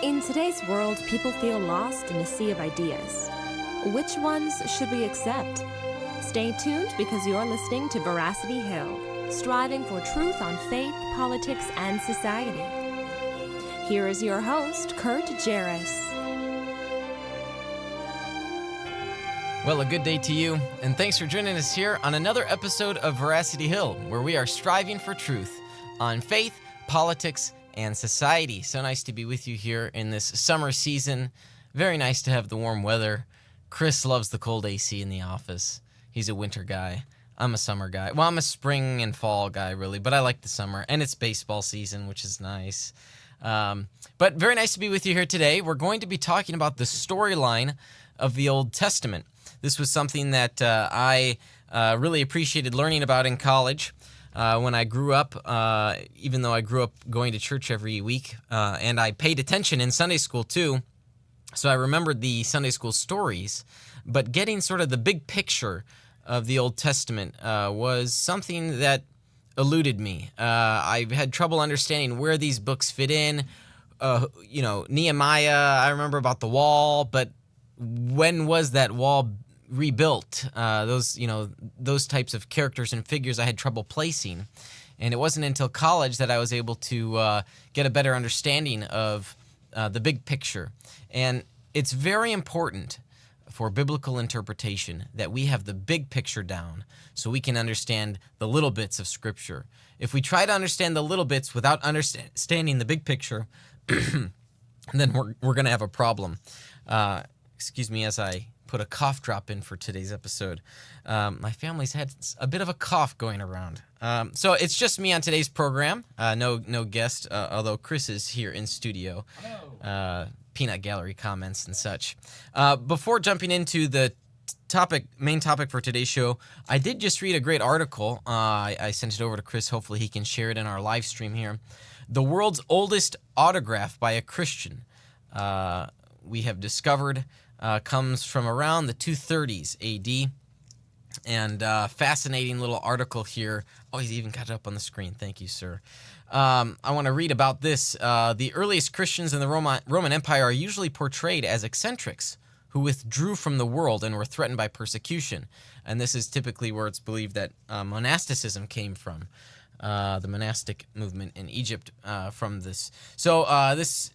In today's world, people feel lost in a sea of ideas. Which ones should we accept? Stay tuned because you're listening to Veracity Hill, striving for truth on faith, politics, and society. Here is your host, Kurt Jaros. Well, a good day to you, and thanks for joining us here on another episode of Veracity Hill, where we are striving for truth on faith, politics, and society. So nice to be with you here in this summer season. Very nice to have the warm weather. Chris loves the cold AC in the office. He's a winter guy. I'm a summer guy. Well, I'm a spring and fall guy, really, but I like the summer, and it's baseball season, which is nice. But very nice to be with you here today. We're going to be talking about the storyline of the Old Testament. This was something that I really appreciated learning about in college. When I grew up, even though I grew up going to church every week, and I paid attention in Sunday school too, so I remembered the Sunday school stories, but getting sort of the big picture of the Old Testament was something that eluded me. I had trouble understanding where these books fit in. Nehemiah, I remember about the wall, but when was that wall rebuilt? Those types of characters and figures I had trouble placing. And it wasn't until college that I was able to get a better understanding of the big picture. And it's very important for biblical interpretation that we have the big picture down so we can understand the little bits of Scripture. If we try to understand the little bits without understanding the big picture, then we're going to have a problem. Excuse me as I put a cough drop in for today's episode. My family's had a bit of a cough going around. So it's just me on today's program. No guest, although Chris is here in studio. Peanut Gallery comments and such. Before jumping into the main topic for today's show, I did just read a great article. I sent it over to Chris. Hopefully he can share it in our live stream here. The world's oldest autograph by a Christian, we have discovered, comes from around the 230s AD. And fascinating little article here. Oh, he's even got it up on the screen. Thank you, sir. I want to read about this. The earliest Christians in the Roman Empire are usually portrayed as eccentrics who withdrew from the world and were threatened by persecution. And this is typically where it's believed that monasticism came from, the monastic movement in Egypt from this. So this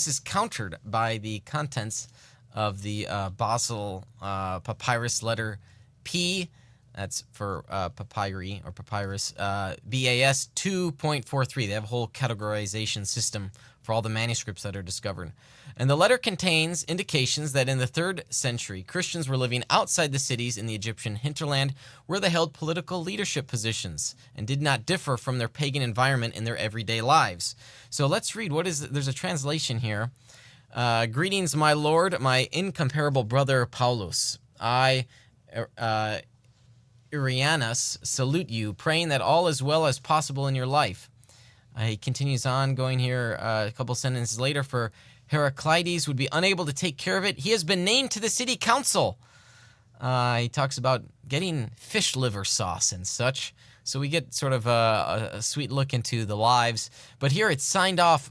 is countered by the contents of the Basel papyrus letter P, that's for papyri or papyrus, BAS 2.43. They have a whole categorization system for all the manuscripts that are discovered. And the letter contains indications that in the 3rd century, Christians were living outside the cities in the Egyptian hinterland where they held political leadership positions and did not differ from their pagan environment in their everyday lives. So let's read. There's a translation here. Greetings, my lord, my incomparable brother Paulus. I, Irianus, salute you, praying that all is well as possible in your life. He continues on, going here a couple sentences later. For Heraclides would be unable to take care of it, he has been named to the city council. He talks about getting fish liver sauce and such. So we get sort of a sweet look into the lives. But here it's signed off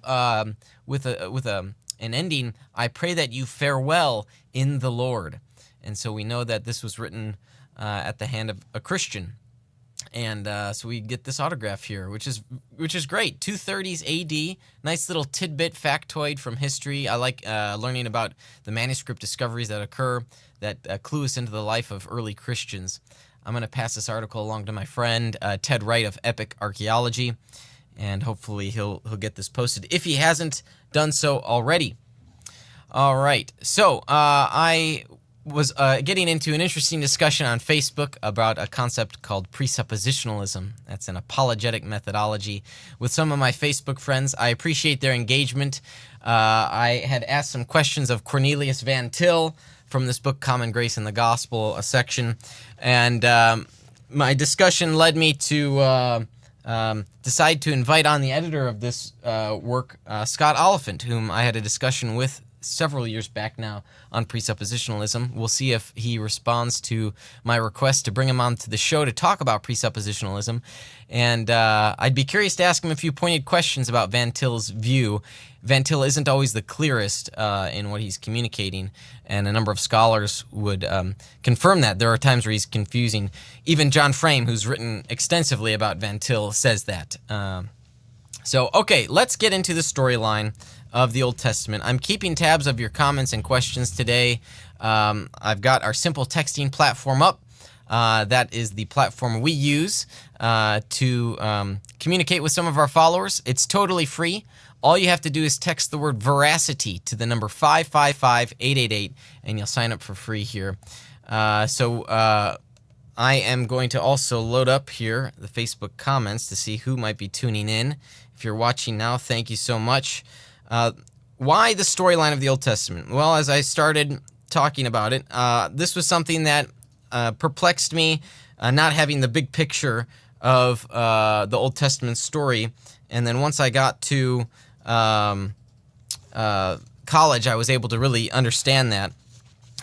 with an ending, I pray that you fare well in the Lord. And so we know that this was written at the hand of a Christian. And so we get this autograph here, which is great. 230s AD, nice little tidbit factoid from history. I like learning about the manuscript discoveries that occur that clue us into the life of early Christians. I'm going to pass this article along to my friend Ted Wright of Epic Archaeology, and hopefully he'll get this posted if he hasn't done so already. All right, so I was getting into an interesting discussion on Facebook about a concept called presuppositionalism. That's an apologetic methodology with some of my Facebook friends. I appreciate their engagement. I had asked some questions of Cornelius Van Til from this book, Common Grace in the Gospel, a section, and my discussion led me to decide to invite on the editor of this work, Scott Oliphant, whom I had a discussion with several years back now on presuppositionalism. We'll see if he responds to my request to bring him on to the show to talk about presuppositionalism. And I'd be curious to ask him a few pointed questions about Van Til's view. Van Til isn't always the clearest in what he's communicating, and a number of scholars would confirm that. There are times where he's confusing. Even John Frame, who's written extensively about Van Til, says that. So, okay, let's get into the storyline of the Old Testament. I'm keeping tabs of your comments and questions today. I've got our simple texting platform up. That is the platform we use to communicate with some of our followers. It's totally free. All you have to do is text the word Veracity to the number 555-888, and you'll sign up for free here. I am going to also load up here the Facebook comments to see who might be tuning in. If you're watching now, thank you so much. Why the storyline of the Old Testament? Well, as I started talking about it, this was something that perplexed me, not having the big picture of the Old Testament story. And then once I got to college, I was able to really understand that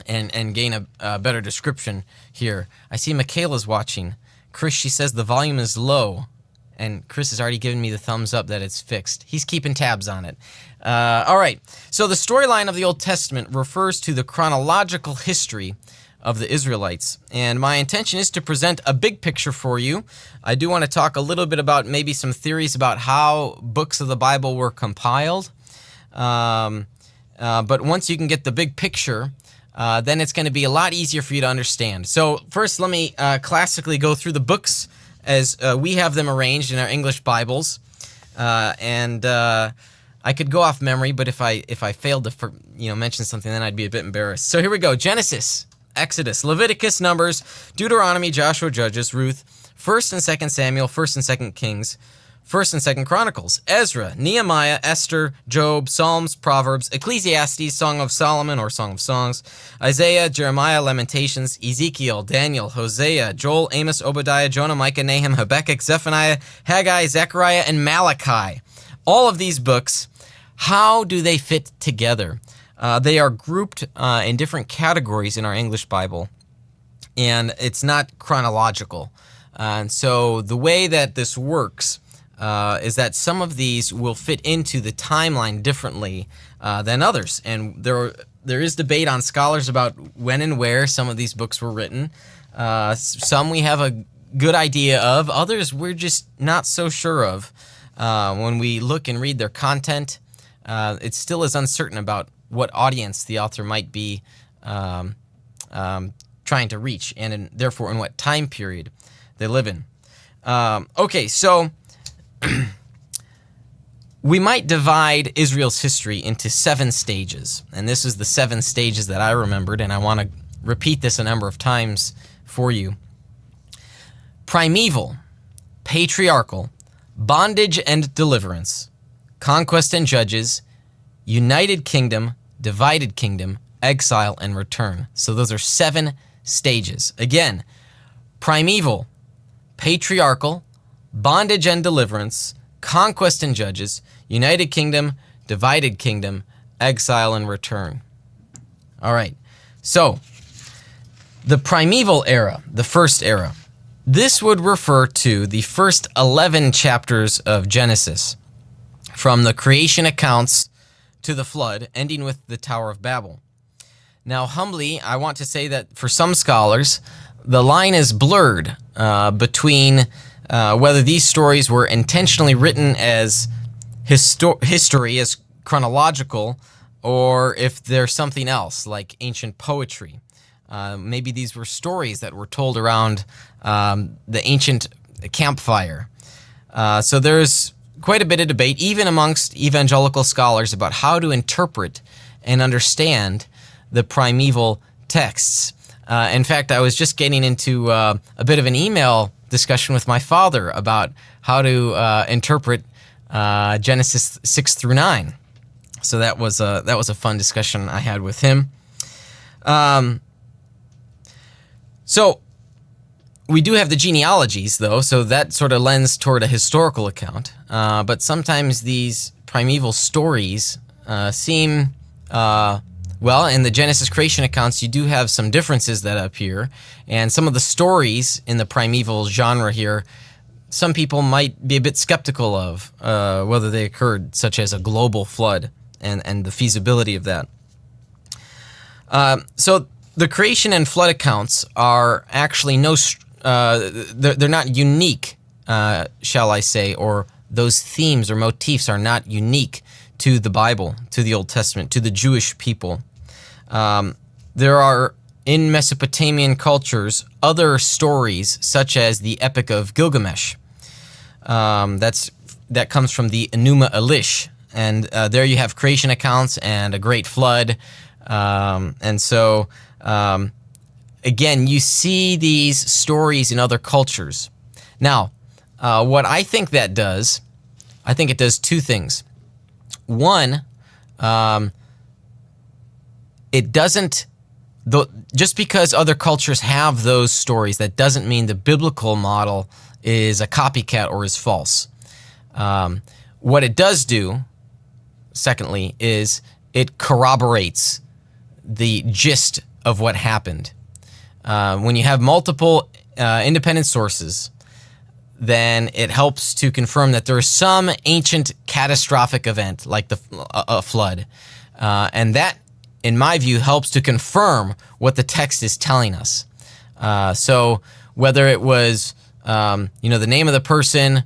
and gain a better description here. I see Michaela's watching. Chris, she says the volume is low. And Chris has already given me the thumbs up that it's fixed. He's keeping tabs on it. All right. So the storyline of the Old Testament refers to the chronological history of the Israelites. And my intention is to present a big picture for you. I do want to talk a little bit about maybe some theories about how books of the Bible were compiled. But once you can get the big picture, then it's going to be a lot easier for you to understand. So first, let me classically go through the books as we have them arranged in our English Bibles. I could go off memory, but if I failed to mention something, then I'd be a bit embarrassed. So here we go. Genesis, Exodus, Leviticus, Numbers, Deuteronomy, Joshua, Judges, Ruth, 1st and 2nd Samuel, 1st and 2nd Kings, 1st and 2nd Chronicles, Ezra, Nehemiah, Esther, Job, Psalms, Proverbs, Ecclesiastes, Song of Solomon or Song of Songs, Isaiah, Jeremiah, Lamentations, Ezekiel, Daniel, Hosea, Joel, Amos, Obadiah, Jonah, Micah, Nahum, Habakkuk, Zephaniah, Haggai, Zechariah, and Malachi. All of these books, how do they fit together? They are grouped in different categories in our English Bible, and it's not chronological. And so the way that this works is that some of these will fit into the timeline differently than others. And there is debate on scholars about when and where some of these books were written. Some we have a good idea of, others we're just not so sure of. When we look and read their content, it still is uncertain about what audience the author might be trying to reach, and therefore in what time period they live in. Okay, so we might divide Israel's history into 7 stages, and this is the 7 stages that I remembered, and I want to repeat this a number of times for you. Primeval, patriarchal, bondage and deliverance, conquest and judges, united kingdom, divided kingdom, exile and return. So those are 7 stages. Again, primeval, patriarchal, bondage and deliverance, conquest and judges, united kingdom, divided kingdom, exile and return. All right. So the primeval era, the first era, this would refer to the first 11 chapters of Genesis, from the creation accounts to the flood, ending with the Tower of Babel. Now, humbly, I want to say that for some scholars, the line is blurred between whether these stories were intentionally written as history, as chronological, or if they're something else, like ancient poetry. Maybe these were stories that were told around the ancient campfire. So there's quite a bit of debate, even amongst evangelical scholars, about how to interpret and understand the primeval texts. In fact, I was just getting into a bit of an email discussion with my father about how to interpret Genesis 6 through 9. So that was a fun discussion I had with him. So we do have the genealogies, though, so that sort of lends toward a historical account. But sometimes these primeval stories seem Well, in the Genesis creation accounts, you do have some differences that appear, and some of the stories in the primeval genre here, some people might be a bit skeptical of whether they occurred, such as a global flood and the feasibility of that. So the creation and flood accounts are actually they're not unique, shall I say, or those themes or motifs are not unique to the Bible, to the Old Testament, to the Jewish people. There are, in Mesopotamian cultures, other stories, such as the Epic of Gilgamesh. That comes from the Enuma Elish, and there you have creation accounts and a great flood. And so, again, you see these stories in other cultures. Now, what I think that does, I think it does two things. One, it doesn't, just because other cultures have those stories, that doesn't mean the biblical model is a copycat or is false. What it does do, secondly, is it corroborates the gist of what happened. When you have multiple independent sources, then it helps to confirm that there is some ancient catastrophic event like a flood. And that, in my view, helps to confirm what the text is telling us. So whether it was, the name of the person,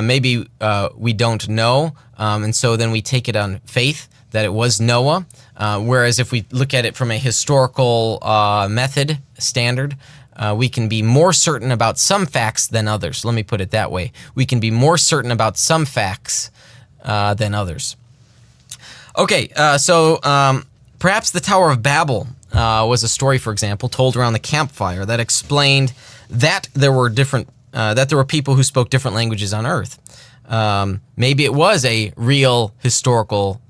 maybe we don't know, and so then we take it on faith that it was Noah. Whereas if we look at it from a historical method standard, we can be more certain about some facts than others. Let me put it that way. We can be more certain about some facts than others. Okay, so perhaps the Tower of Babel was a story, for example, told around the campfire that explained that there were people who spoke different languages on Earth. Maybe it was a real historical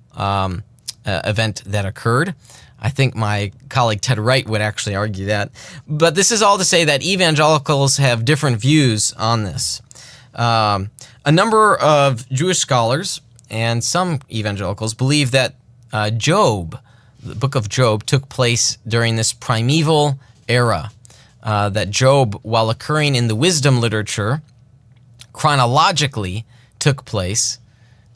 event that occurred. I think my colleague Ted Wright would actually argue that. But this is all to say that evangelicals have different views on this. A number of Jewish scholars and some evangelicals believe that Job, the book of Job, took place during this primeval era. That Job, while occurring in the wisdom literature, chronologically took place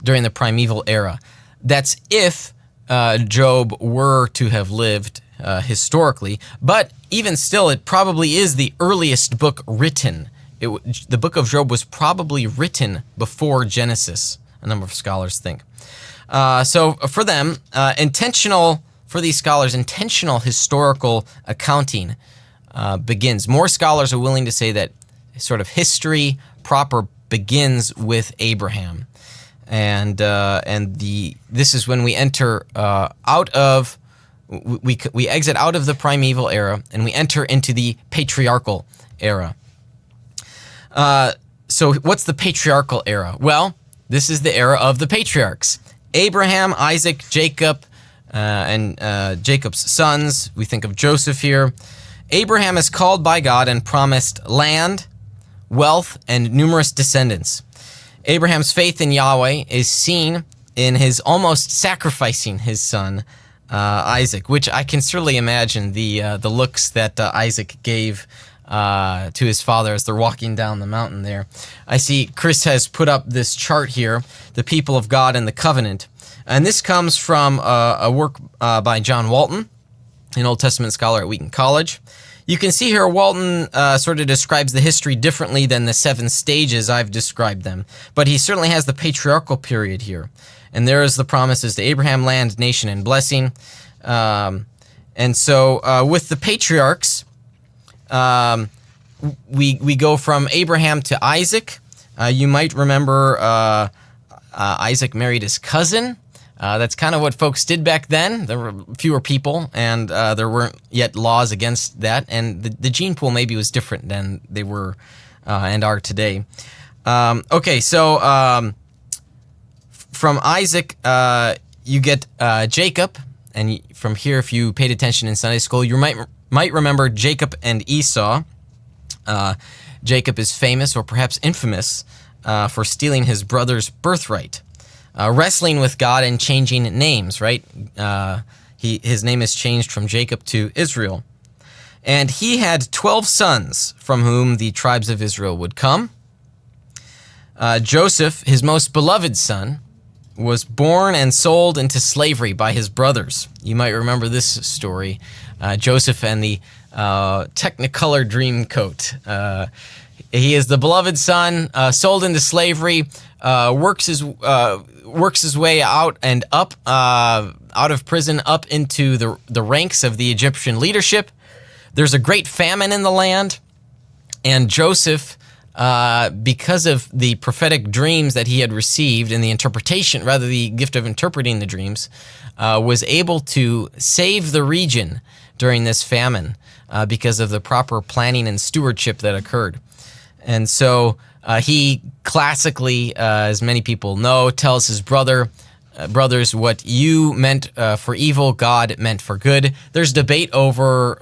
during the primeval era. That's if Job were to have lived historically, but even still, it probably is the earliest book written. The book of Job was probably written before Genesis, a number of scholars think. So for them, intentional historical accounting begins. More scholars are willing to say that sort of history proper begins with Abraham. And this is when we enter we exit out of the primeval era and we enter into the patriarchal era. So what's the patriarchal era? Well, this is the era of the patriarchs: Abraham, Isaac, Jacob, and Jacob's sons. We think of Joseph here. Abraham is called by God and promised land, wealth, and numerous descendants. Abraham's faith in Yahweh is seen in his almost sacrificing his son Isaac, which I can certainly imagine the looks that Isaac gave to his father as they're walking down the mountain there. I see Chris has put up this chart here, the people of God and the covenant, and this comes from a work by John Walton, an Old Testament scholar at Wheaton College. You can see here Walton sort of describes the history differently than the 7 stages I've described them, but he certainly has the patriarchal period here. And there is the promises to Abraham, land, nation, and blessing. And so with the patriarchs, we go from Abraham to Isaac. You might remember Isaac married his cousin. That's kind of what folks did back then. There were fewer people, and there weren't yet laws against that. And the gene pool maybe was different than they were and are today. Okay, so from Isaac, you get Jacob. And from here, if you paid attention in Sunday school, you might remember Jacob and Esau. Jacob is famous, or perhaps infamous, for stealing his brother's birthright. wrestling with God and changing names, right? His name is changed from Jacob to Israel. And he had 12 sons from whom the tribes of Israel would come. Joseph, his most beloved son, was born and sold into slavery by his brothers. You might remember this story. Joseph and the Technicolor dream coat. He is the beloved son, sold into slavery, works his way out and up, out of prison, up into the ranks of the Egyptian leadership. There's a great famine in the land, and Joseph, because of the prophetic dreams that he had received and the interpretation, rather the gift of interpreting the dreams, was able to save the region during this famine because of the proper planning and stewardship that occurred. And so he classically, as many people know, tells his brothers, what you meant for evil, God meant for good. There's debate over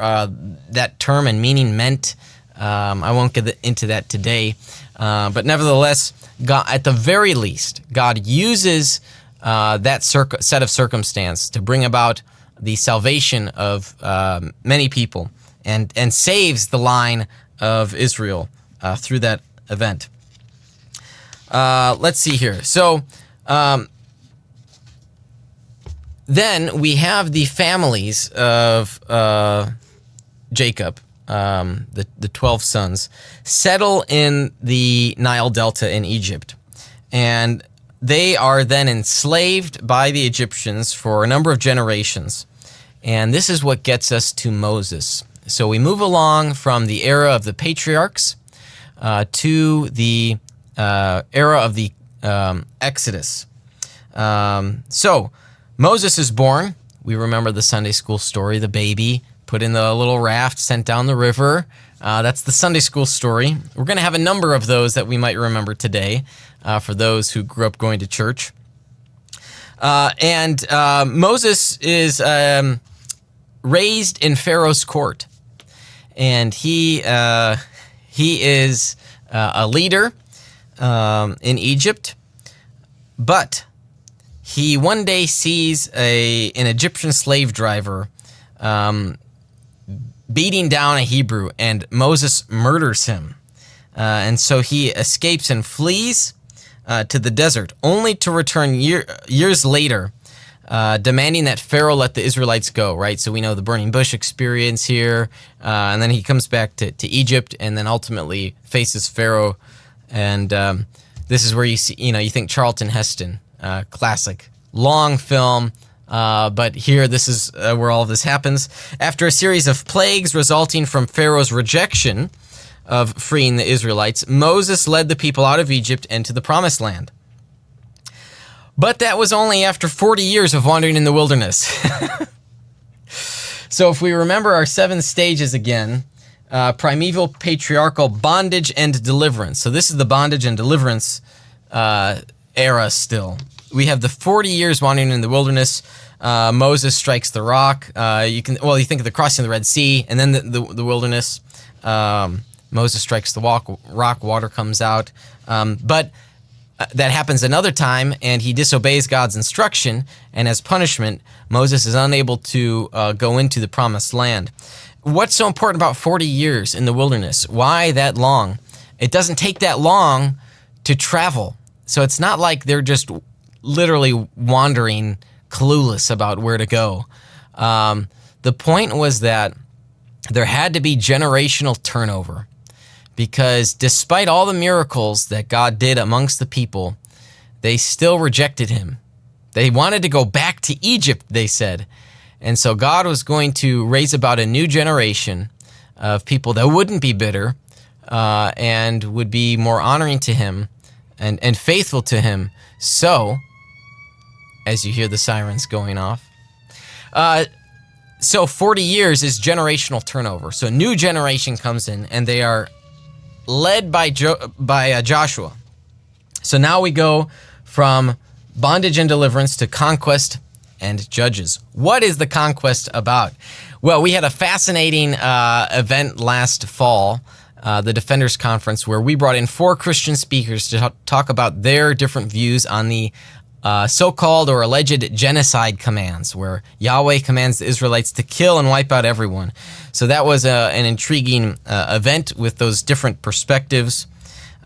that term and meaning meant. I won't get into that today. But nevertheless, God, at the very least, God uses that set of circumstance to bring about the salvation of many people and saves the line of Israel through that event. Let's see here. So then we have the families of Jacob, the 12 sons, settle in the Nile Delta in Egypt. And they are then enslaved by the Egyptians for a number of generations. And this is what gets us to Moses. So we move along from the era of the patriarchs to the era of the Exodus. So Moses is born. We remember the Sunday school story, the baby put in the little raft, sent down the river. That's the Sunday school story. We're going to have a number of those that we might remember today for those who grew up going to church. And Moses is raised in Pharaoh's court. And he is a leader in Egypt. But he one day sees an Egyptian slave driver beating down a Hebrew, and Moses murders him. And so he escapes and flees to the desert, only to return years later, demanding that Pharaoh let the Israelites go, right? So we know the burning bush experience here, and then he comes back to Egypt, and then ultimately faces Pharaoh. And this is where you see, you think Charlton Heston, classic, long film. But here, this is where all of this happens. After a series of plagues resulting from Pharaoh's rejection of freeing the Israelites, Moses led the people out of Egypt and to the Promised Land. But that was only after 40 years of wandering in the wilderness. So if we remember our 7 stages again, primeval, patriarchal, bondage, and deliverance. So this is the bondage and deliverance era still. We have the 40 years wandering in the wilderness. Moses strikes the rock. You think of the crossing of the Red Sea, and then the wilderness. Moses strikes the rock, water comes out. But that happens another time, and he disobeys God's instruction, and as punishment, Moses is unable to go into the Promised Land. What's so important about 40 years in the wilderness? Why that long? It doesn't take that long to travel. So it's not like they're just literally wandering, clueless about where to go. The point was that there had to be generational turnover, because despite all the miracles that God did amongst the people, they still rejected him. They wanted to go back to Egypt, they said. And so God was going to raise about a new generation of people that wouldn't be bitter and would be more honoring to him and faithful to him. So, as you hear the sirens going off, so 40 years is generational turnover. So a new generation comes in, and they are led by Joshua. So now we go from bondage and deliverance to conquest and judges. What is the conquest about? Well, we had a fascinating event last fall, the Defenders Conference, where we brought in 4 Christian speakers to talk about their different views on the so-called or alleged genocide commands, where Yahweh commands the Israelites to kill and wipe out everyone. So that was an intriguing event with those different perspectives.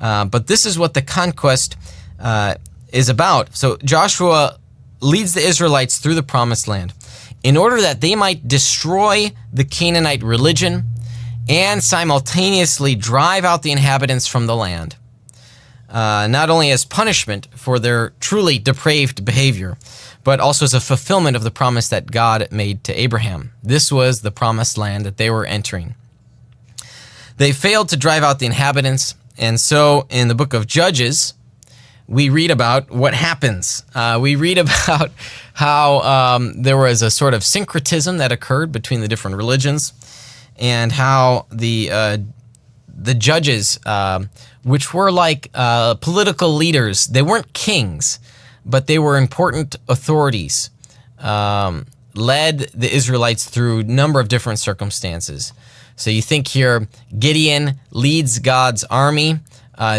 But this is what the conquest is about. So Joshua leads the Israelites through the promised land in order that they might destroy the Canaanite religion and simultaneously drive out the inhabitants from the land. Not only as punishment for their truly depraved behavior, but also as a fulfillment of the promise that God made to Abraham. This was the promised land that they were entering. They failed to drive out the inhabitants, and so in the book of Judges, we read about what happens. We read about how there was a sort of syncretism that occurred between the different religions, and how the judges, which were like political leaders, they weren't kings, but they were important authorities, led the Israelites through a number of different circumstances. So you think here, Gideon leads God's army.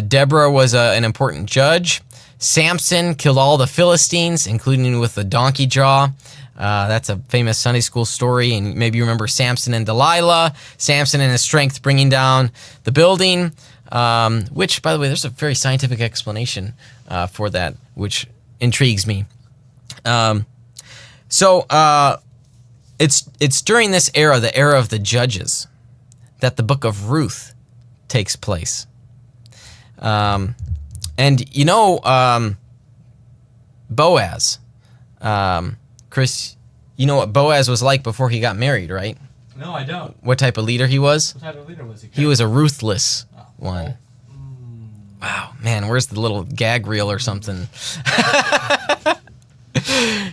Deborah was an important judge. Samson killed all the Philistines, including with the donkey jaw. That's a famous Sunday school story, and maybe you remember Samson and Delilah. Samson and his strength bringing down the building, which, by the way, there's a very scientific explanation for that, which intrigues me. So it's during this era, the era of the judges, that the book of Ruth takes place. And you know, Boaz, Chris, you know what Boaz was like before he got married, right? No, I don't. What type of leader he was? What type of leader was he? He was a ruthless one. Wow, man, where's the little gag reel or something?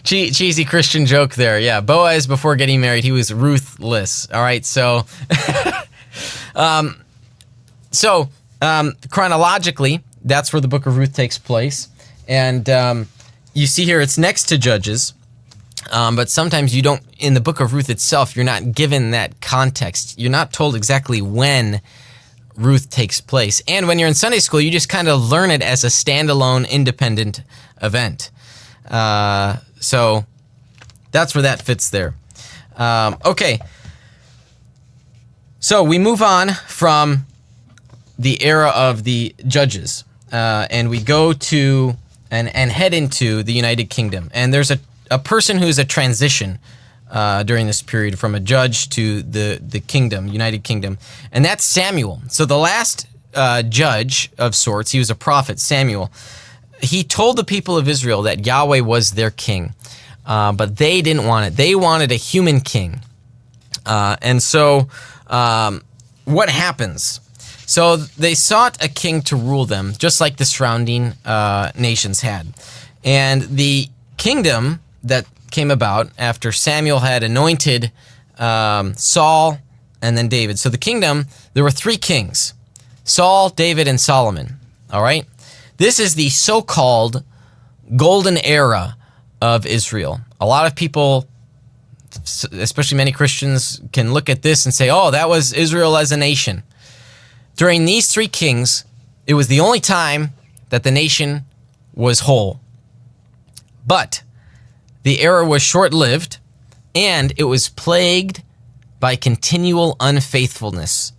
Cheesy Christian joke there. Yeah, Boaz, before getting married, he was ruthless. All right, so... chronologically, that's where the book of Ruth takes place. And you see here, it's next to Judges. But sometimes you don't, in the book of Ruth itself, you're not given that context. You're not told exactly when Ruth takes place. And when you're in Sunday school, you just kind of learn it as a standalone, independent event. So that's where that fits there. Okay. So we move on from the era of the Judges, and we go to and head into the United Kingdom. And there's a person who's a transition during this period from a judge to the kingdom, United Kingdom, and that's Samuel. So the last judge of sorts, he was a prophet, Samuel. He told the people of Israel that Yahweh was their king, but they didn't want it. They wanted a human king. And so what happens? So they sought a king to rule them, just like the surrounding nations had. And the kingdom that came about after Samuel had anointed Saul and then David. So the kingdom, there were three kings, Saul, David, and Solomon. All right? This is the so-called golden era of Israel. A lot of people, especially many Christians, can look at this and say, oh, that was Israel as a nation. During these three kings, it was the only time that the nation was whole. But the era was short-lived, and it was plagued by continual unfaithfulness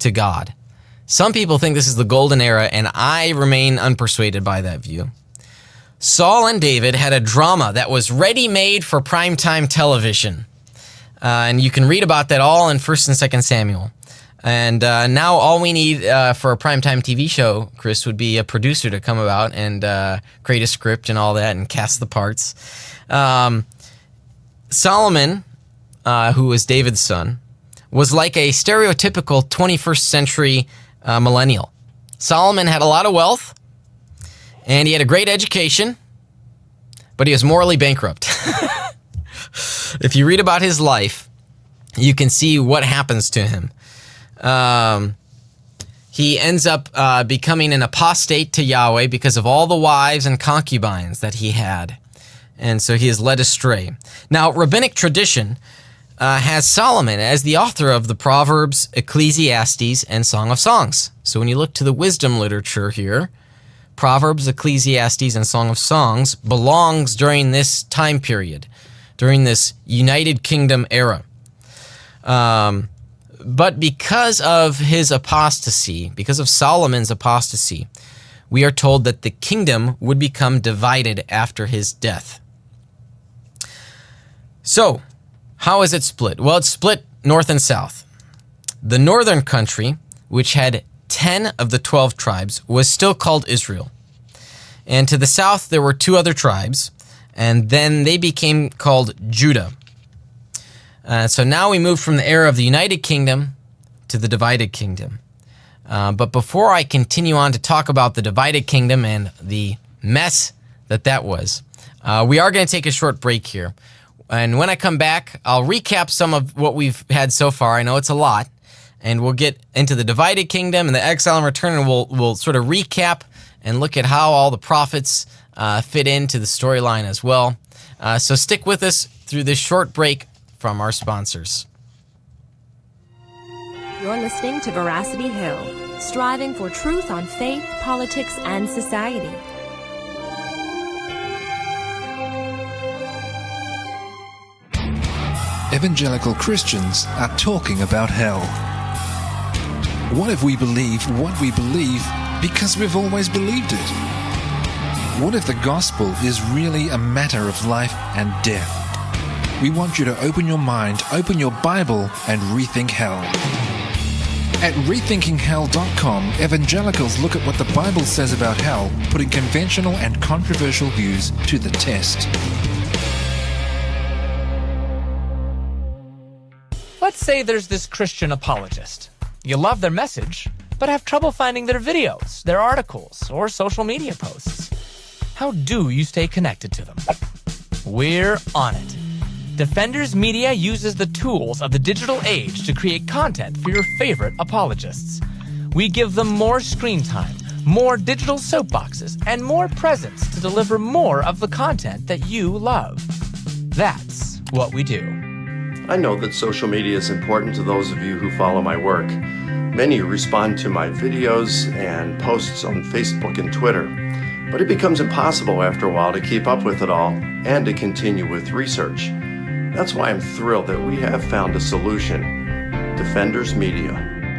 to God. Some people think this is the golden era, and I remain unpersuaded by that view. Saul and David had a drama that was ready-made for primetime television. And you can read about that all in 1st and 2nd Samuel. And now all we need for a primetime TV show, Chris, would be a producer to come about and create a script and all that and cast the parts. Solomon, who was David's son, was like a stereotypical 21st century millennial. Solomon had a lot of wealth, and he had a great education, but he was morally bankrupt. If you read about his life, you can see what happens to him. He ends up becoming an apostate to Yahweh because of all the wives and concubines that he had. And so he is led astray. Now, rabbinic tradition has Solomon as the author of the Proverbs, Ecclesiastes, and Song of Songs. So when you look to the wisdom literature here, Proverbs, Ecclesiastes, and Song of Songs belongs during this time period, during this United Kingdom era. But because of his apostasy, because of Solomon's apostasy, we are told that the kingdom would become divided after his death. So, how is it split? Well, it's split north and south. The northern country, which had 10 of the 12 tribes, was still called Israel. And to the south, there were 2 other tribes, and then they became called Judah. So now we move from the era of the United Kingdom to the divided kingdom. But before I continue on to talk about the divided kingdom and the mess that was, we are going to take a short break here. And when I come back, I'll recap some of what we've had so far. I know it's a lot. And we'll get into the divided kingdom and the exile and return, and we'll sort of recap and look at how all the prophets fit into the storyline as well. So stick with us through this short break from our sponsors. You're listening to Veracity Hill, striving for truth on faith, politics, and society. Evangelical Christians are talking about hell. What if we believe what we believe because we've always believed it? What if the gospel is really a matter of life and death? We want you to open your mind, open your Bible, and rethink hell. At rethinkinghell.com, evangelicals look at what the Bible says about hell, putting conventional and controversial views to the test. Let's say there's this Christian apologist. You love their message, but have trouble finding their videos, their articles, or social media posts. How do you stay connected to them? We're on it. Defenders Media uses the tools of the digital age to create content for your favorite apologists. We give them more screen time, more digital soapboxes, and more presence to deliver more of the content that you love. That's what we do. I know that social media is important to those of you who follow my work. Many respond to my videos and posts on Facebook and Twitter, but it becomes impossible after a while to keep up with it all and to continue with research. That's why I'm thrilled that we have found a solution, Defenders Media.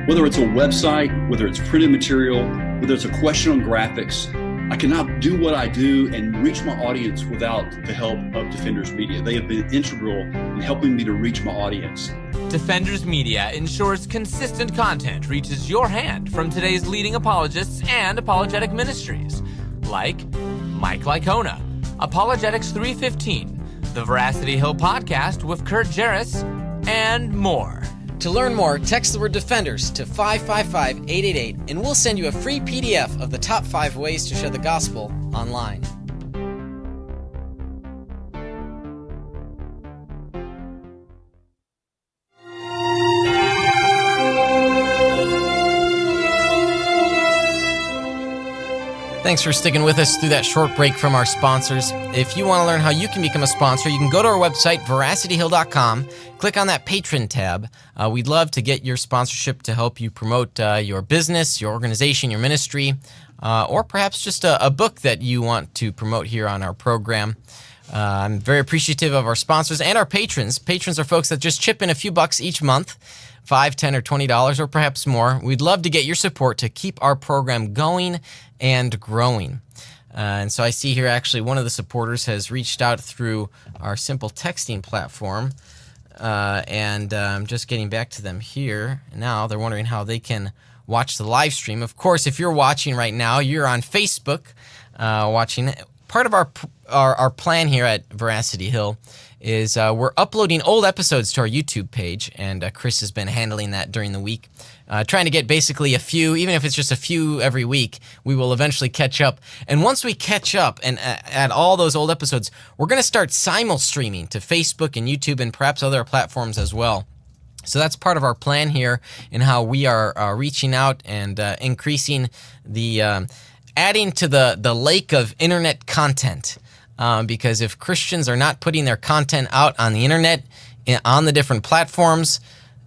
Whether it's a website, whether it's printed material, whether it's a question on graphics, I cannot do what I do and reach my audience without the help of Defenders Media. They have been integral in helping me to reach my audience. Defenders Media ensures consistent content reaches your hand from today's leading apologists and apologetic ministries, like Mike Lycona, Apologetics 315, the Veracity Hill Podcast with Kurt Jaros, and more. To learn more, text the word Defenders to 555-888, and we'll send you a free PDF of the top 5 ways to share the gospel online. Thanks for sticking with us through that short break from our sponsors. If you want to learn how you can become a sponsor, you can go to our website, veracityhill.com, click on that Patron tab. We'd love to get your sponsorship to help you promote your business, your organization, your ministry, or perhaps just a book that you want to promote here on our program. I'm very appreciative of our sponsors and our patrons. Patrons are folks that just chip in a few bucks each month, $5, $10, or $20, or perhaps more. We'd love to get your support to keep our program going and growing. And so I see here actually one of the supporters has reached out through our simple texting platform. And I'm just getting back to them here. Now they're wondering how they can watch the live stream. Of course, if you're watching right now, you're on Facebook watching. Part of our plan here at Veracity Hill is we're uploading old episodes to our YouTube page, and Chris has been handling that during the week. Trying to get basically a few, even if it's just a few every week, we will eventually catch up. And once we catch up and add all those old episodes, we're going to start simul-streaming to Facebook and YouTube and perhaps other platforms as well. So that's part of our plan here in how we are reaching out and increasing the, adding to the lake of internet content. Because if Christians are not putting their content out on the internet, on the different platforms,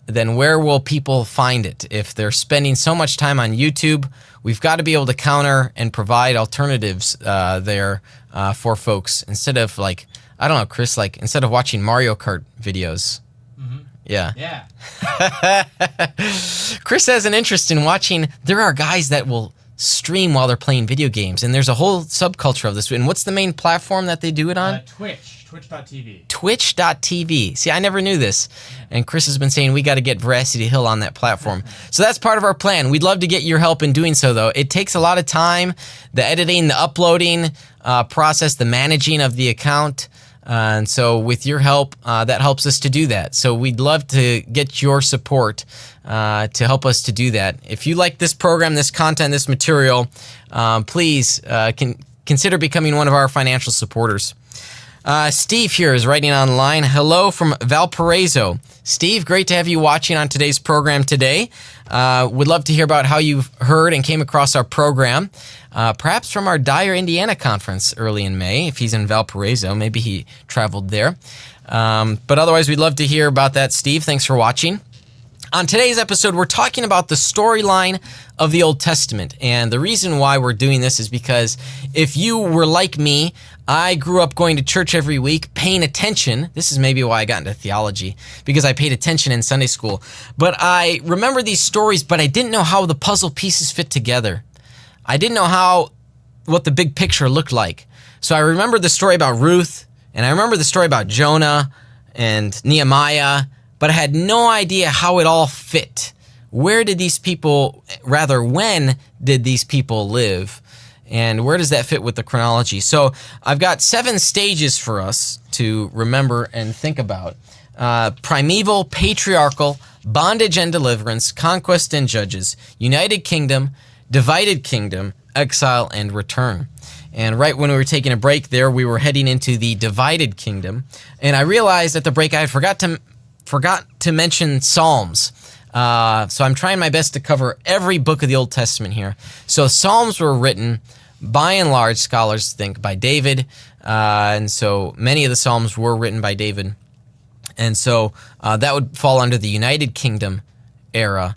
then where will people find it? If they're spending so much time on YouTube, we've got to be able to counter and provide alternatives there for folks instead of like, I don't know, Chris, like instead of watching Mario Kart videos. Yeah. Chris has an interest in watching. There are guys that will stream while they're playing video games, and there's a whole subculture of this. And what's the main platform that they do it on? Twitch.tv. Twitch.tv. See, I never knew this. And Chris has been saying we got to get Veracity Hill on that platform. So that's part of our plan. We'd love to get your help in doing so, though. It takes a lot of time, the editing, the uploading process, the managing of the account. And so with your help, that helps us to do that. So we'd love to get your support to help us to do that. If you like this program, this content, this material, please consider becoming one of our financial supporters. Steve here is writing online. Hello from Valparaiso. Steve, great to have you watching on today's program today. Would love to hear about how you've heard and came across our program. Perhaps from our Dyer, Indiana conference early in May. If he's in Valparaiso, maybe he traveled there. But otherwise, we'd love to hear about that, Steve. Thanks for watching. On today's episode, we're talking about the storyline of the Old Testament. And the reason why we're doing this is because if you were like me, I grew up going to church every week, paying attention. This is maybe why I got into theology, because I paid attention in Sunday school. But I remember these stories, but I didn't know how the puzzle pieces fit together. I didn't know what the big picture looked like. So I remember the story about Ruth, and I remember the story about Jonah and Nehemiah, but I had no idea how it all fit. When did these people live? And where does that fit with the chronology? So I've got 7 stages for us to remember and think about. Primeval, patriarchal, bondage and deliverance, conquest and judges, united kingdom, divided kingdom, exile and return. And right when we were taking a break there, we were heading into the divided kingdom. And I realized at the break I forgot to mention Psalms. So I'm trying my best to cover every book of the Old Testament here. So Psalms were written, by and large, scholars think, by David. And so many of the Psalms were written by David. And so that would fall under the United Kingdom era.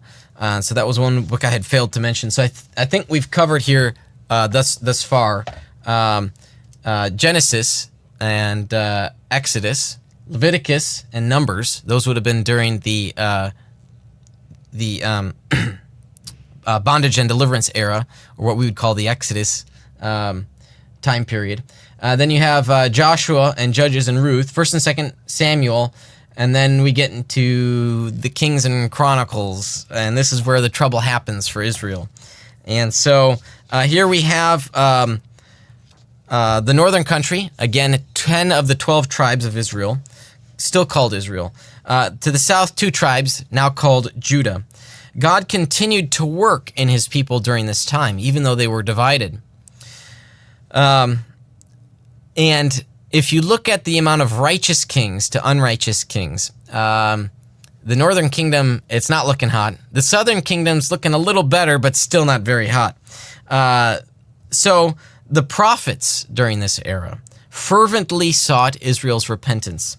So that was one book I had failed to mention. So I think we've covered here thus far Genesis and Exodus, Leviticus, and Numbers. Those would have been during the bondage and deliverance era, or what we would call the Exodus time period. Then you have Joshua and Judges and Ruth, 1st and 2nd Samuel, and then we get into the Kings and Chronicles, and this is where the trouble happens for Israel. And so here we have the northern country, again, 10 of the 12 tribes of Israel, still called Israel. To the south, 2 tribes, now called Judah. God continued to work in his people during this time, even though they were divided. And if you look at the amount of righteous kings to unrighteous kings, the northern kingdom, it's not looking hot. The southern kingdom's looking a little better, but still not very hot. So the prophets during this era fervently sought Israel's repentance.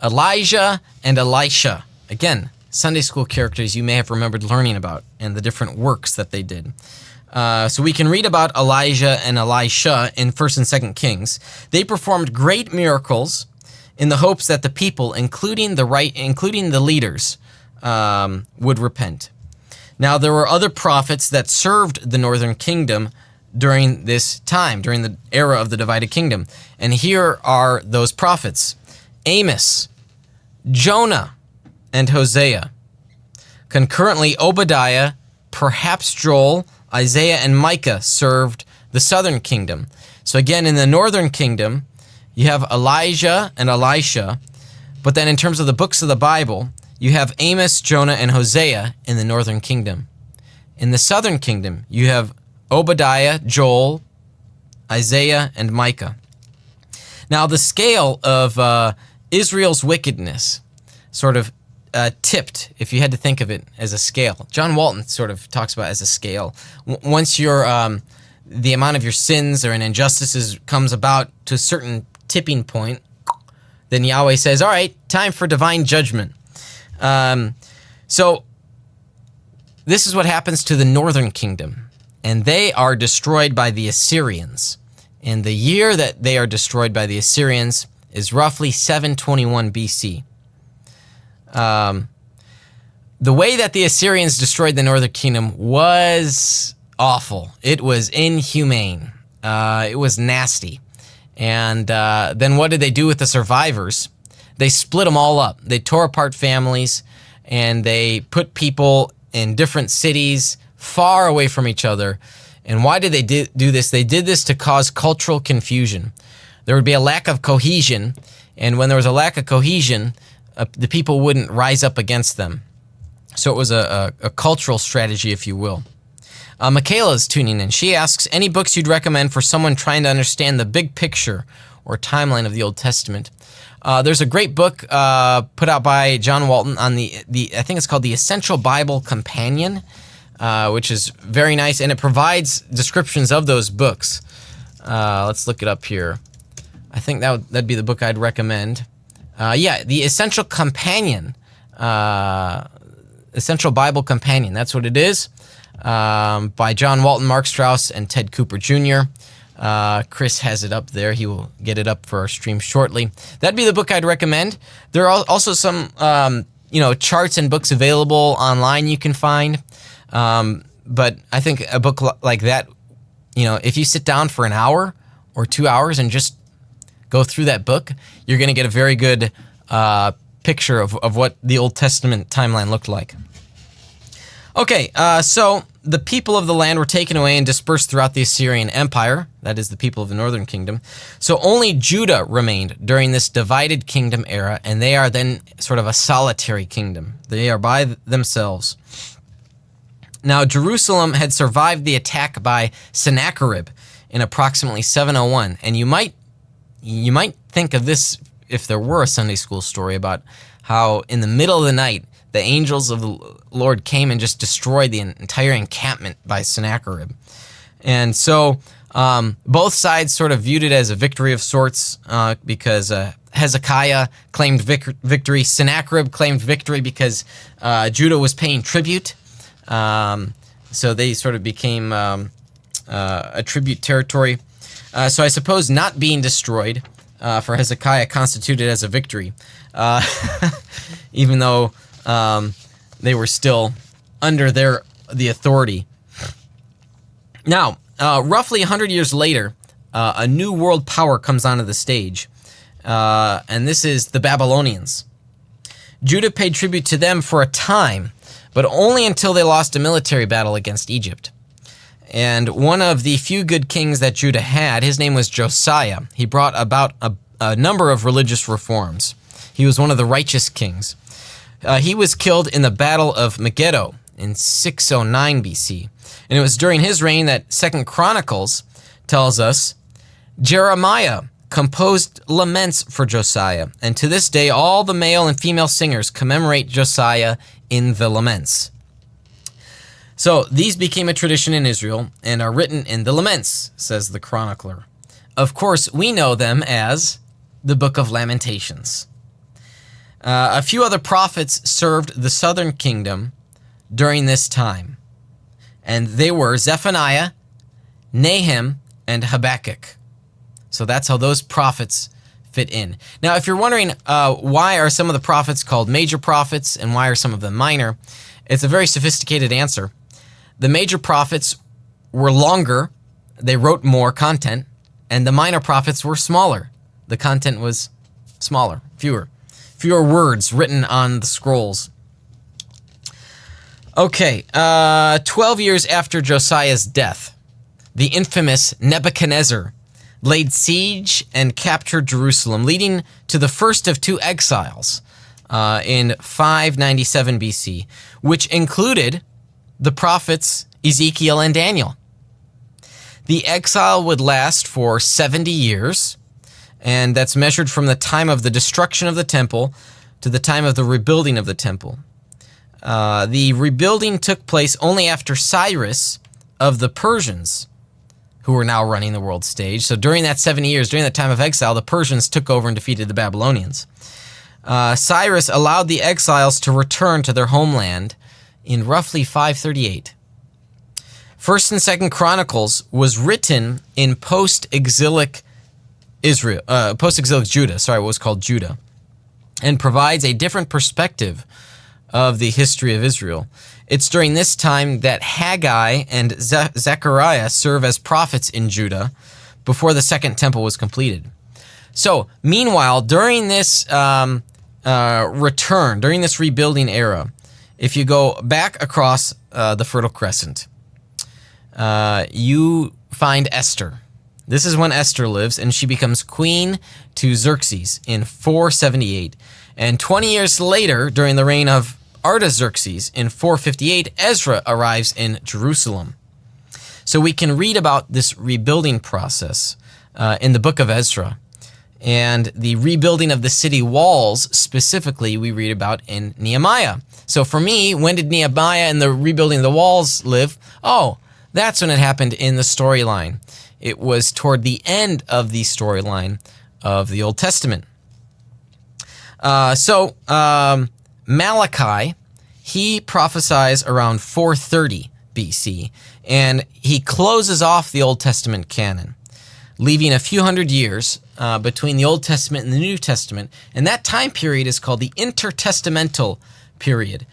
Elijah and Elisha, again, Sunday school characters you may have remembered learning about and the different works that they did. So we can read about Elijah and Elisha in 1st and 2nd Kings. They performed great miracles in the hopes that the people, including the leaders, would repent. Now, there were other prophets that served the northern kingdom during this time, during the era of the divided kingdom. And here are those prophets: Amos, Jonah, and Hosea. Concurrently, Obadiah, perhaps Joel, Isaiah, and Micah served the southern kingdom. So again, in the northern kingdom, you have Elijah and Elisha, but then in terms of the books of the Bible, you have Amos, Jonah, and Hosea in the northern kingdom. In the southern kingdom, you have Obadiah, Joel, Isaiah, and Micah. Now, the scale of Israel's wickedness sort of tipped, if you had to think of it as a scale. John Walton sort of talks about it as a scale. Once the amount of your sins or injustices comes about to a certain tipping point, then Yahweh says, all right, time for divine judgment. So this is what happens to the northern kingdom, and they are destroyed by the Assyrians. And the year that they are destroyed by the Assyrians is roughly 721 BC. The way that the Assyrians destroyed the northern kingdom was awful. It was inhumane. It was nasty. And then what did they do with the survivors? They split them all up. They tore apart families, and they put people in different cities far away from each other. And why did they do this? They did this to cause cultural confusion. There would be a lack of cohesion, and when there was a lack of cohesion, the people wouldn't rise up against them. So it was a cultural strategy, if you will. Michaela's tuning in. She asks, any books you'd recommend for someone trying to understand the big picture or timeline of the Old Testament? There's a great book put out by John Walton on the I think it's called the Essential Bible Companion, which is very nice, and it provides descriptions of those books. Let's look it up here. I think that'd be the book I'd recommend. Yeah, the Essential Companion, Essential Bible Companion. That's what it is, by John Walton, Mark Strauss, and Ted Cooper Jr. Chris has it up there. He will get it up for our stream shortly. That'd be the book I'd recommend. There are also some, charts and books available online you can find. But I think a book like that, if you sit down for an hour or 2 hours and just go through that book, you're going to get a very good picture of what the Old Testament timeline looked like. Okay, so the people of the land were taken away and dispersed throughout the Assyrian Empire. That is the people of the northern kingdom. So only Judah remained during this divided kingdom era, and they are then sort of a solitary kingdom. They are by themselves. Now, Jerusalem had survived the attack by Sennacherib in approximately 701, and you might think of this if there were a Sunday school story about how in the middle of the night the angels of the Lord came and just destroyed the entire encampment by Sennacherib. And so both sides sort of viewed it as a victory of sorts because Hezekiah claimed victory. Sennacherib claimed victory because Judah was paying tribute. So they sort of became a tribute territory. So I suppose not being destroyed for Hezekiah constituted as a victory, even though they were still under the authority. Now, roughly 100 years later, a new world power comes onto the stage, and this is the Babylonians. Judah paid tribute to them for a time, but only until they lost a military battle against Egypt. And one of the few good kings that Judah had, his name was Josiah. He brought about a number of religious reforms. He was one of the righteous kings. He was killed in the Battle of Megiddo in 609 BC. And it was during his reign that 2 Chronicles tells us, Jeremiah composed laments for Josiah, and to this day all the male and female singers commemorate Josiah in the laments. So these became a tradition in Israel and are written in the laments, says the chronicler. Of course, we know them as the Book of Lamentations. A few other prophets served the southern kingdom during this time, and they were Zephaniah, Nahum, and Habakkuk. So that's how those prophets fit in. Now, if you're wondering why are some of the prophets called major prophets and why are some of them minor, it's a very sophisticated answer. The major prophets were longer, they wrote more content, and the minor prophets were smaller. The content was smaller, fewer words written on the scrolls. Okay, 12 years after Josiah's death, the infamous Nebuchadnezzar laid siege and captured Jerusalem, leading to the first of two exiles in 597 BC, which included the prophets Ezekiel and Daniel. The exile would last for 70 years, and that's measured from the time of the destruction of the temple to the time of the rebuilding of the temple. The rebuilding took place only after Cyrus of the Persians, who were now running the world stage. So during that 70 years, during that time of exile, the Persians took over and defeated the Babylonians. Cyrus allowed the exiles to return to their homeland in roughly 538. First and Second Chronicles was written in post-exilic Israel, post-exilic Judah. Sorry, what was called Judah, and provides a different perspective of the history of Israel. It's during this time that Haggai and Zechariah serve as prophets in Judah before the Second Temple was completed. So, meanwhile, during this return, during this rebuilding era, if you go back across the Fertile Crescent, you find Esther. This is when Esther lives, and she becomes queen to Xerxes in 478. And 20 years later, during the reign of Artaxerxes in 458, Ezra arrives in Jerusalem. So we can read about this rebuilding process in the book of Ezra. And the rebuilding of the city walls, specifically, we read about in Nehemiah. So for me, when did Nehemiah and the rebuilding of the walls live? Oh, that's when it happened in the storyline. It was toward the end of the storyline of the Old Testament. Malachi, he prophesies around 430 BC, and he closes off the Old Testament canon, leaving a few hundred years between the Old Testament and the New Testament. And that time period is called the intertestamental period.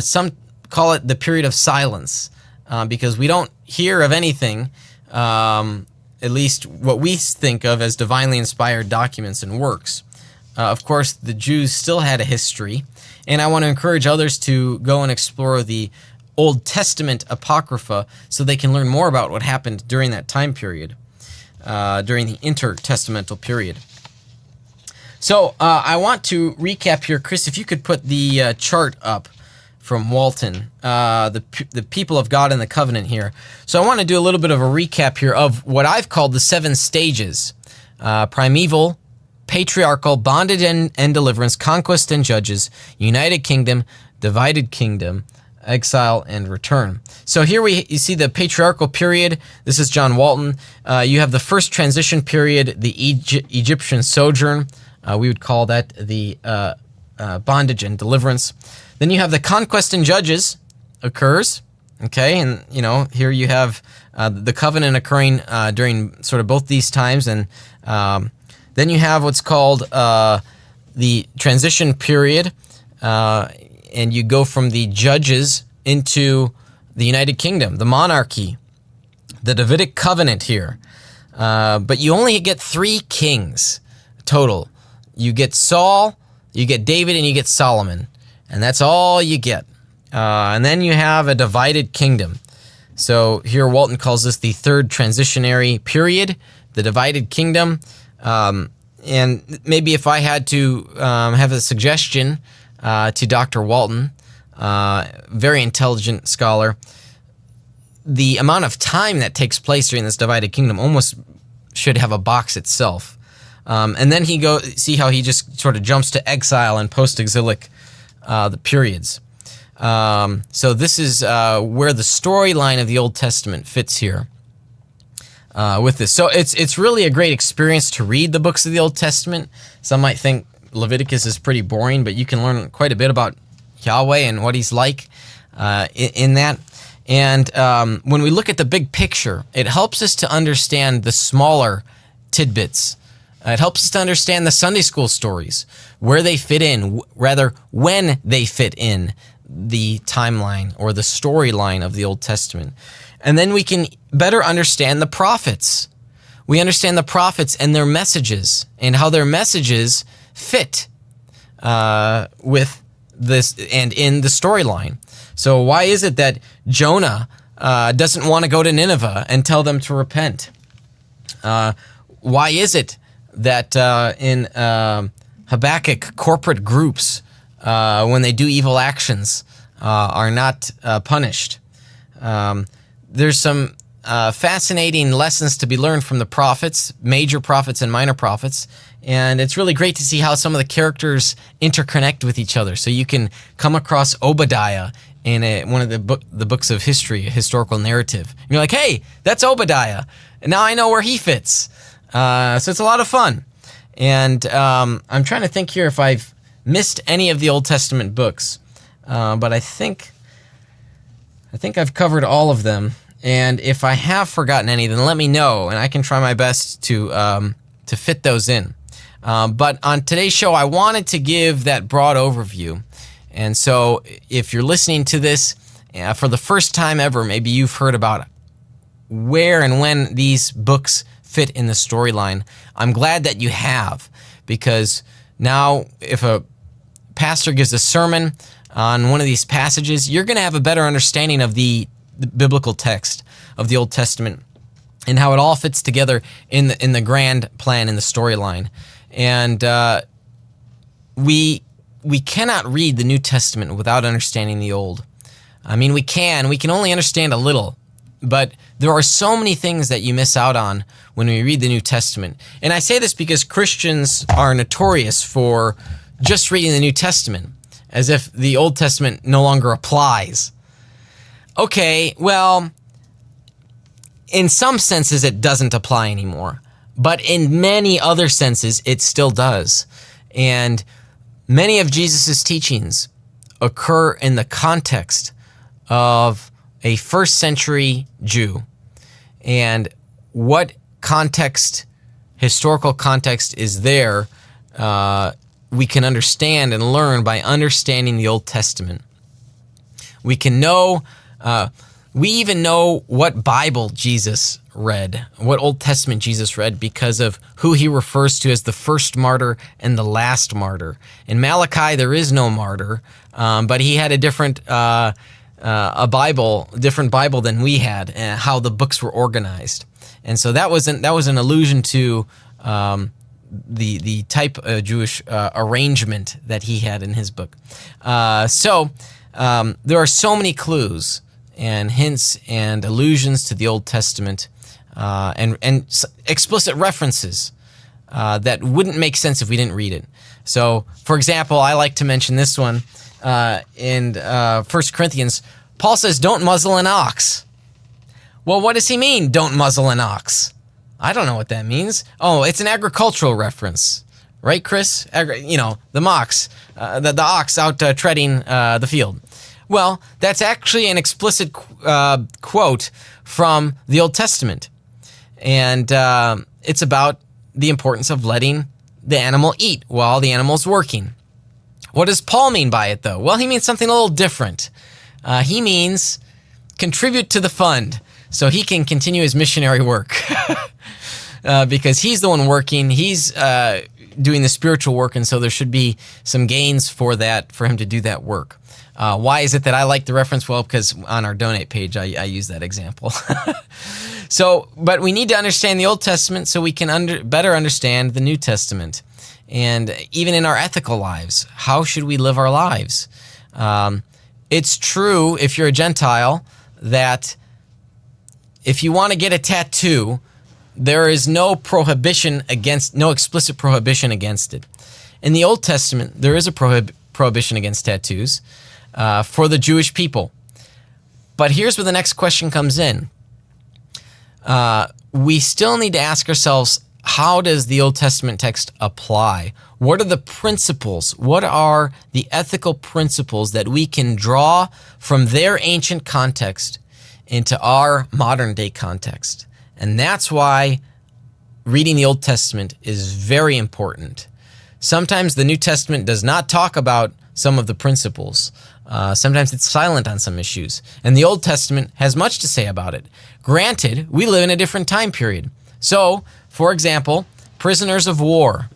Some call it the period of silence because we don't hear of anything, at least what we think of as divinely inspired documents and works. Of course, the Jews still had a history, and I want to encourage others to go and explore the Old Testament Apocrypha so they can learn more about what happened during that time period, during the intertestamental period. So I want to recap here. Chris, if you could put the chart up from Walton, the people of God in the covenant here. So I want to do a little bit of a recap here of what I've called the 7 stages: primeval, patriarchal, bondage and deliverance, conquest and judges, united kingdom, divided kingdom, exile, and return. So here you see the patriarchal period. This is John Walton. You have the first transition period, the Egyptian sojourn. We would call that the bondage and deliverance. Then you have the conquest and judges occurs. Okay, and here you have the covenant occurring during sort of both these times, and then you have what's called the transition period, and you go from the judges into the United Kingdom, the monarchy, the Davidic covenant here. But you only get 3 kings total. You get Saul, you get David, and you get Solomon. And that's all you get. And then you have a divided kingdom. So here Walton calls this the third transitionary period, the divided kingdom. And maybe if I had to have a suggestion to Dr. Walton, very intelligent scholar, the amount of time that takes place during this divided kingdom almost should have a box itself. And then see how he just sort of jumps to exile and post-exilic the periods. So this is where the storyline of the Old Testament fits here with this. So it's really a great experience to read the books of the Old Testament. Some might think Leviticus is pretty boring, but you can learn quite a bit about Yahweh and what he's like in that. And when we look at the big picture, it helps us to understand the smaller tidbits. It helps us to understand the Sunday school stories, where they fit in, rather when they fit in the timeline or the storyline of the Old Testament. And then we can better understand the prophets. We understand the prophets and their messages and how their messages fit with this and in the storyline. So why is it that Jonah doesn't want to go to Nineveh and tell them to repent? Why is it that in Habakkuk, corporate groups, when they do evil actions, are not punished? There's some fascinating lessons to be learned from the prophets, major prophets and minor prophets, and it's really great to see how some of the characters interconnect with each other. So you can come across Obadiah in one of the books of history, a historical narrative. And you're like, hey, that's Obadiah, and now I know where he fits. So it's a lot of fun. And I'm trying to think here if I've missed any of the Old Testament books, but I think I've covered all of them. And if I have forgotten any, then let me know, and I can try my best to fit those in. But on today's show, I wanted to give that broad overview. And so if you're listening to this for the first time ever, maybe you've heard about where and when these books fit in the storyline. I'm glad that you have, because now if a pastor gives a sermon on one of these passages, you're going to have a better understanding of the biblical text of the Old Testament and how it all fits together in the grand plan, in the storyline. And we cannot read the New Testament without understanding the Old. I mean, we can only understand a little, but there are so many things that you miss out on when we read the New Testament. And I say this because Christians are notorious for just reading the New Testament as if the Old Testament no longer applies. Okay, well, in some senses it doesn't apply anymore, but in many other senses it still does. And many of Jesus' teachings occur in the context of a first century Jew. And what context, historical context is there, we can understand and learn by understanding the Old Testament. We can know, we even know what Bible Jesus read, what Old Testament Jesus read, because of who he refers to as the first martyr and the last martyr. In Malachi, there is no martyr, but he had a different different Bible than we had, and how the books were organized. And so that was an allusion to the type of Jewish arrangement that he had in his book. So there are so many clues and hints and allusions to the Old Testament, and explicit references that wouldn't make sense if we didn't read it. So, for example, I like to mention this one in 1 Corinthians. Paul says, "Don't muzzle an ox." Well, what does he mean, don't muzzle an ox? I don't know what that means. Oh, it's an agricultural reference. Right, Chris? The ox, the ox out treading the field. Well, that's actually an explicit quote from the Old Testament. And it's about the importance of letting the animal eat while the animal's working. What does Paul mean by it, though? Well, he means something a little different. He means contribute to the fund so he can continue his missionary work. Because he's the one working, he's doing the spiritual work, and so there should be some gains for him to do that work. Why is it that I like the reference? Well, because on our donate page, I use that example. But we need to understand the Old Testament so we can better understand the New Testament. And even in our ethical lives, how should we live our lives? It's true, if you're a Gentile, that if you want to get a tattoo, there is no explicit prohibition against it. In the Old Testament, there is a prohibition against tattoos for the Jewish people. But here's where the next question comes in. We still need to ask ourselves, how does the Old Testament text apply? What are the principles? What are the ethical principles that we can draw from their ancient context into our modern day context? And that's why reading the Old Testament is very important. Sometimes the New Testament does not talk about some of the principles. Sometimes it's silent on some issues. And the Old Testament has much to say about it. Granted, we live in a different time period. So, for example, prisoners of war.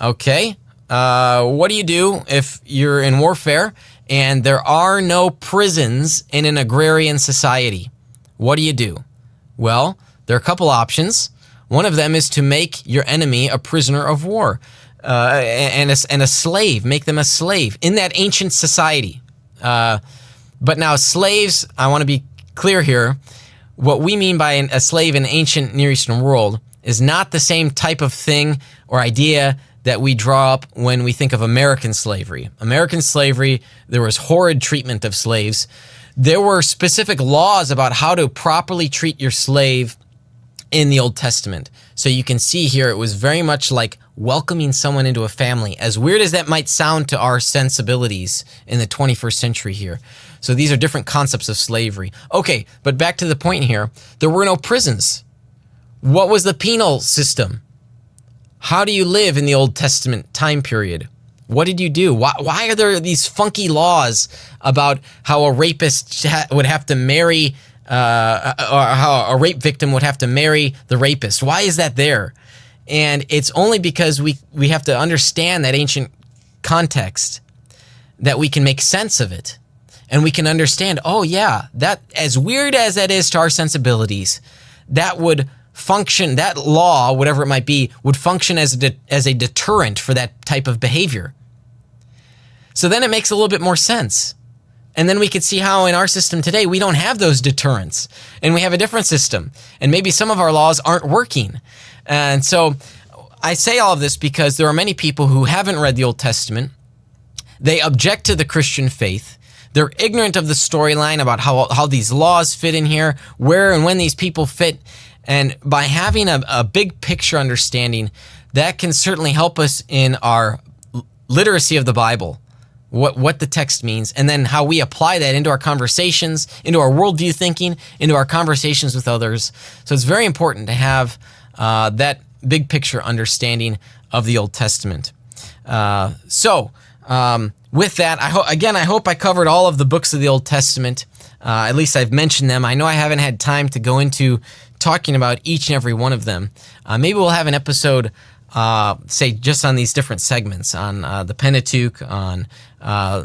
Okay, what do you do if you're in warfare and there are no prisons in an agrarian society? What do you do? Well, there are a couple options. One of them is to make your enemy a prisoner of war and a slave, make them a slave in that ancient society. But now slaves, I want to be clear here, what we mean by a slave in ancient Near Eastern world is not the same type of thing or idea that we draw up when we think of American slavery. American slavery, there was horrid treatment of slaves. There were specific laws about how to properly treat your slave in the Old Testament. So you can see here it was very much like welcoming someone into a family, as weird as that might sound to our sensibilities in the 21st century here. So these are different concepts of slavery. Okay, but back to the point here. There were no prisons. What was the penal system? How do you live in the Old Testament time period? What did you do? Why are there these funky laws about how a rapist would have to marry, or how a rape victim would have to marry the rapist? Why is that there? And it's only because we have to understand that ancient context that we can make sense of it. And we can understand, oh yeah, that, as weird as that is to our sensibilities, that would function, that law, whatever it might be, would function as a deterrent for that type of behavior. So then it makes a little bit more sense. And then we could see how in our system today, we don't have those deterrents. And we have a different system. And maybe some of our laws aren't working. And so I say all of this because there are many people who haven't read the Old Testament. They object to the Christian faith. They're ignorant of the storyline about how these laws fit in here, where and when these people fit. And by having a big picture understanding, that can certainly help us in our literacy of the Bible, what the text means, and then how we apply that into our conversations, into our worldview thinking, into our conversations with others. So it's very important to have that big picture understanding of the Old Testament. With that, I hope I covered all of the books of the Old Testament. At least I've mentioned them. I know I haven't had time to go into talking about each and every one of them. Maybe we'll have an episode, say, just on these different segments, on the Pentateuch, on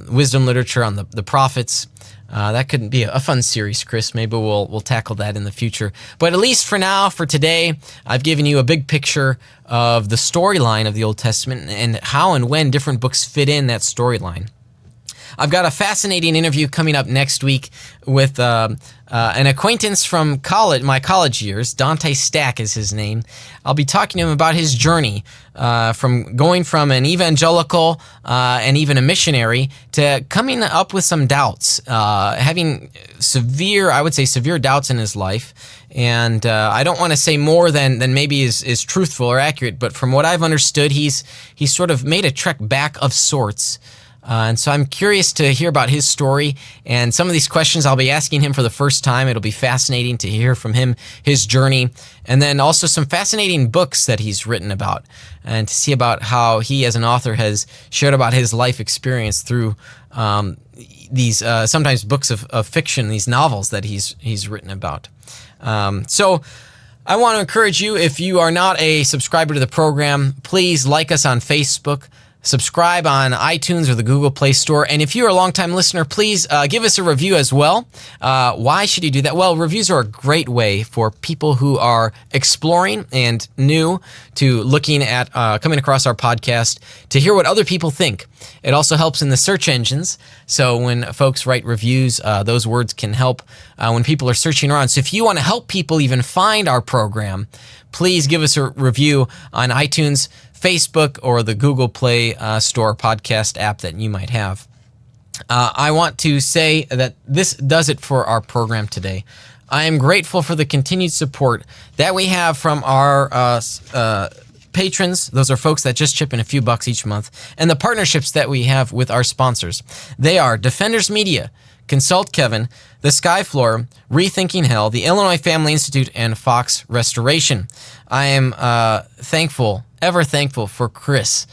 wisdom literature, on the prophets. That could be a fun series, Chris. Maybe we'll tackle that in the future. But at least for now, for today, I've given you a big picture of the storyline of the Old Testament and how and when different books fit in that storyline. I've got a fascinating interview coming up next week with an acquaintance from my college years. Dante Stack is his name. I'll be talking to him about his journey from going from an evangelical and even a missionary to coming up with some doubts, having severe doubts in his life. And I don't want to say more than maybe is truthful or accurate, but from what I've understood, he's sort of made a trek back of sorts. And so I'm curious to hear about his story, and some of these questions I'll be asking him for the first time. It'll be fascinating to hear from him, his journey, and then also some fascinating books that he's written about, and to see about how he as an author has shared about his life experience through these sometimes books of fiction, these novels that he's written about. So I want to encourage you, if you are not a subscriber to the program, please like us on Facebook. Subscribe on iTunes or the Google Play Store. And if you're a longtime listener, please give us a review as well. Why should you do that? Well, reviews are a great way for people who are exploring and new to looking at coming across our podcast to hear what other people think. It also helps in the search engines. So when folks write reviews, those words can help when people are searching around. So if you want to help people even find our program, please give us a review on iTunes, Facebook, or the Google Play Store podcast app that you might have. I want to say that this does it for our program today. I am grateful for the continued support that we have from our patrons. Those are folks that just chip in a few bucks each month, and the partnerships that we have with our sponsors. They are Defenders Media, Consult Kevin, The Skyfloor, Rethinking Hell, the Illinois Family Institute, and Fox Restoration. I am ever thankful for Chris,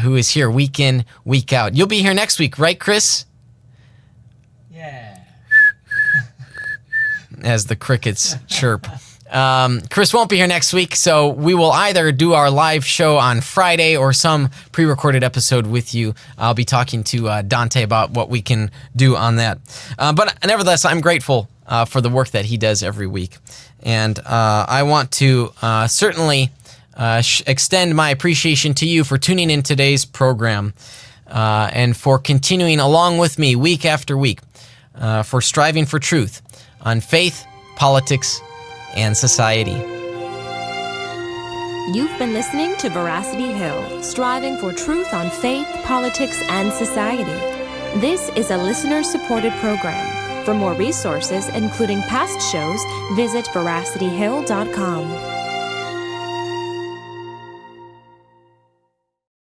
who is here week in, week out. You'll be here next week, right, Chris? Yeah. As the crickets chirp. Chris won't be here next week, so we will either do our live show on Friday or some pre-recorded episode with you. I'll be talking to Dante about what we can do on that. But nevertheless, I'm grateful for the work that he does every week. And I want to certainly extend my appreciation to you for tuning in today's program and for continuing along with me week after week for striving for truth on faith, politics, and society. You've been listening to Veracity Hill, striving for truth on faith, politics, and society. This is a listener-supported program. For more resources, including past shows, visit veracityhill.com.